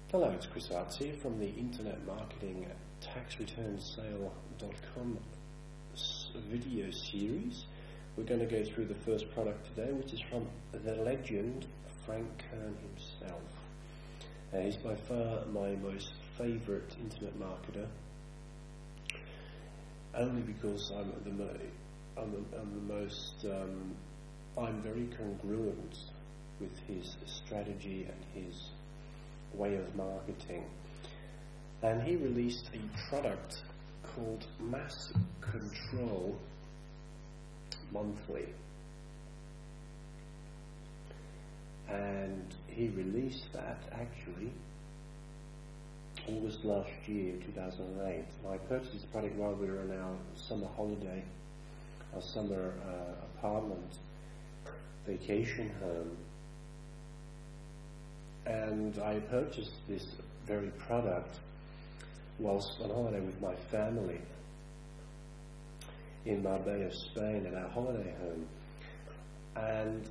Hello, it's Chris Arts here from the Internet Marketing TaxReturnSale.com video series. We're going to go through the first product today, which is from the legend Frank Kern himself. He's by far my most favourite internet marketer, only because I'm very congruent with his strategy and his way of marketing. And he released a product called Mass Control Monthly, and he released that actually August last year, 2008. And I purchased this product while we were on our summer holiday, our summer apartment vacation home. And I purchased this very product whilst on holiday with my family in Marbella, Spain, at our holiday home. And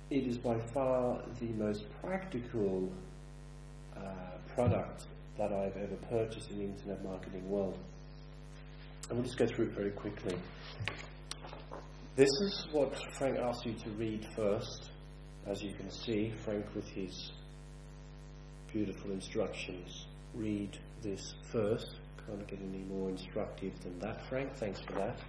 it is by far the most practical product that I've ever purchased in the internet marketing world. And we'll just go through it very quickly. This is what Frank asks you to read first. As you can see, Frank with his beautiful instructions. Read this first. Can't get any more instructive than that, Frank. Thanks for that.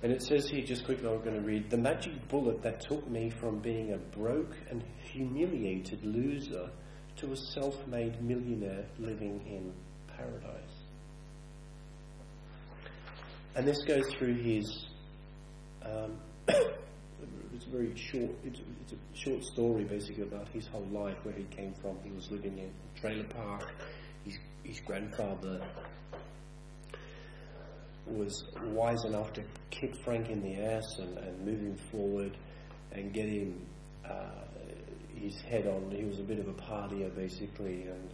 And it says here, just quickly, I'm going to read, the magic bullet that took me from being a broke and humiliated loser to a self-made millionaire living in paradise. And this goes through his it's a very short, it's a short story basically about his whole life, where he came from. He was living in a trailer park. His grandfather was wise enough to kick Frank in the ass and move him forward and get him his head on. He was a bit of a partier basically, and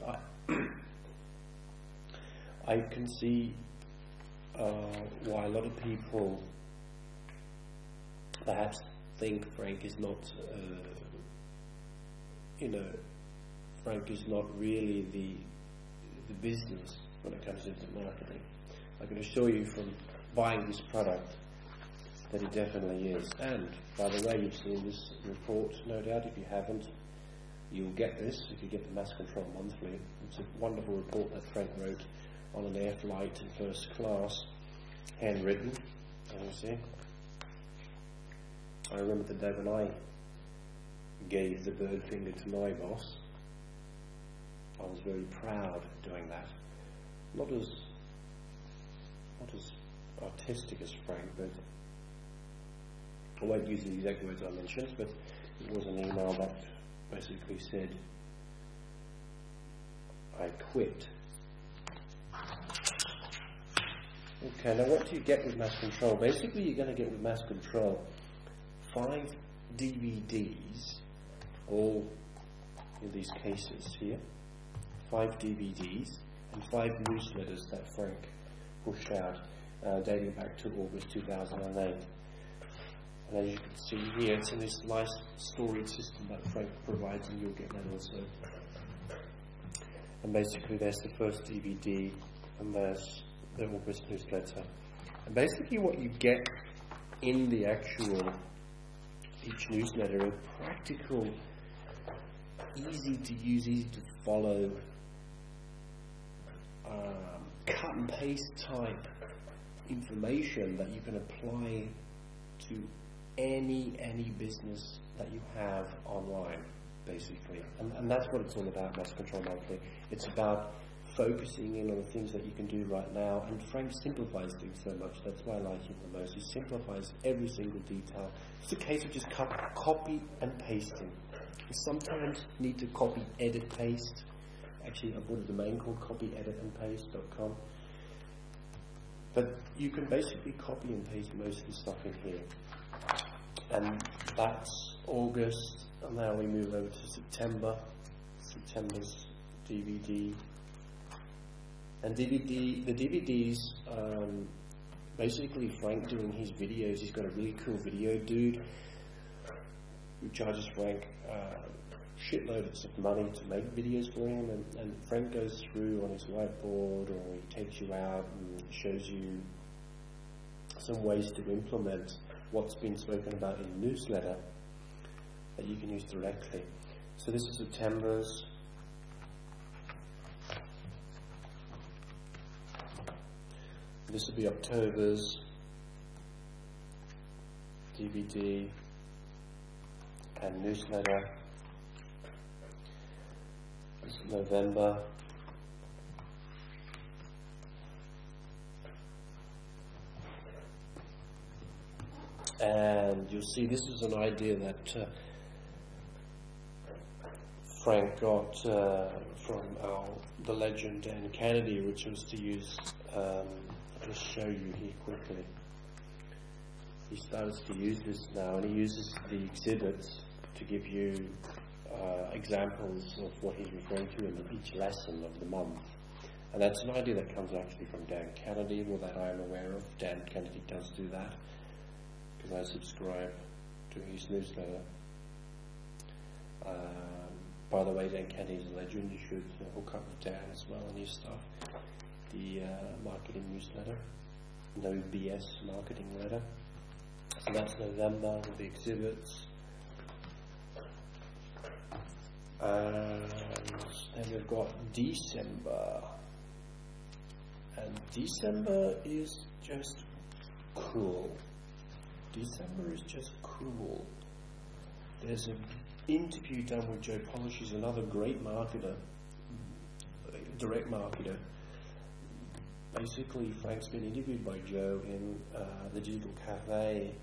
I can see why a lot of people perhaps think Frank is not, Frank is not really the business when it comes to marketing. I can assure you from buying this product that it definitely is. And by the way, you've seen this report, no doubt. If you haven't, you'll get this if you get the Mass Control Monthly. It's a wonderful report that Frank wrote on an air flight in first class, handwritten, as you see. I remember the day when I gave the bird finger to my boss. I was very proud of doing that. Not as artistic as Frank, but I won't use the exact words I mentioned, but it was an email that basically said, I quit. Okay, now what do you get with Mass Control? Basically, you're going to get with Mass Control 5 DVDs, all in these cases here, 5 DVDs and 5 newsletters that Frank pushed out dating back to August 2008. And as you can see here, it's in this nice storage system that Frank provides, and you'll get that also. And basically there's the first DVD and there's the August newsletter. And basically what you get in the actual each newsletter are practical, easy to use, easy to follow, cut and paste type information that you can apply to any business that you have online, basically. And that's what it's all about, Mass Control Monthly. It's about focusing in on the things that you can do right now, and Frank simplifies things so much. That's why I like him the most. He simplifies every single detail. It's a case of just copy and pasting. You sometimes need to copy, edit, paste. Actually, I bought a domain called copyeditandpaste.com. But you can basically copy and paste most of the stuff in here. And that's August, and now we move over to September. September's DVD. And the DVDs, basically Frank doing his videos. He's got a really cool video dude who charges Frank shitloads of money to make videos for him, and Frank goes through on his whiteboard, or he takes you out and shows you some ways to implement what's been spoken about in the newsletter that you can use directly. So this is September's. This will be October's DVD and newsletter. This is November. And you'll see this is an idea that Frank got from the legend Dan Kennedy, which was to use, I'll just show you here quickly. He starts to use this now, and he uses the exhibits to give you examples of what he's referring to in each lesson of the month. And that's an idea that comes actually from Dan Kennedy, or that I am aware of. Dan Kennedy does do that, because I subscribe to his newsletter. By the way, Dan Kennedy's a legend. You should hook up with Dan as well on his stuff. The marketing newsletter, No BS marketing letter. So that's November with the exhibits. And then we've got December. And December is just cool. December is just cool. There's an interview done with Joe Polish. He's another great marketer, direct marketer. Basically, Frank's been interviewed by Joe in the Digital Cafe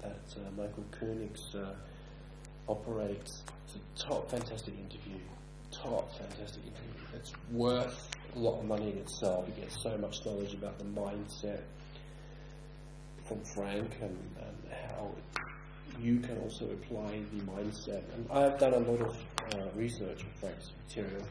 that Michael Koenig operates. It's a fantastic interview. It's worth a lot of money in itself. You get so much knowledge about the mindset from Frank, and how you can also apply the mindset. And I've done a lot of research of Frank's material,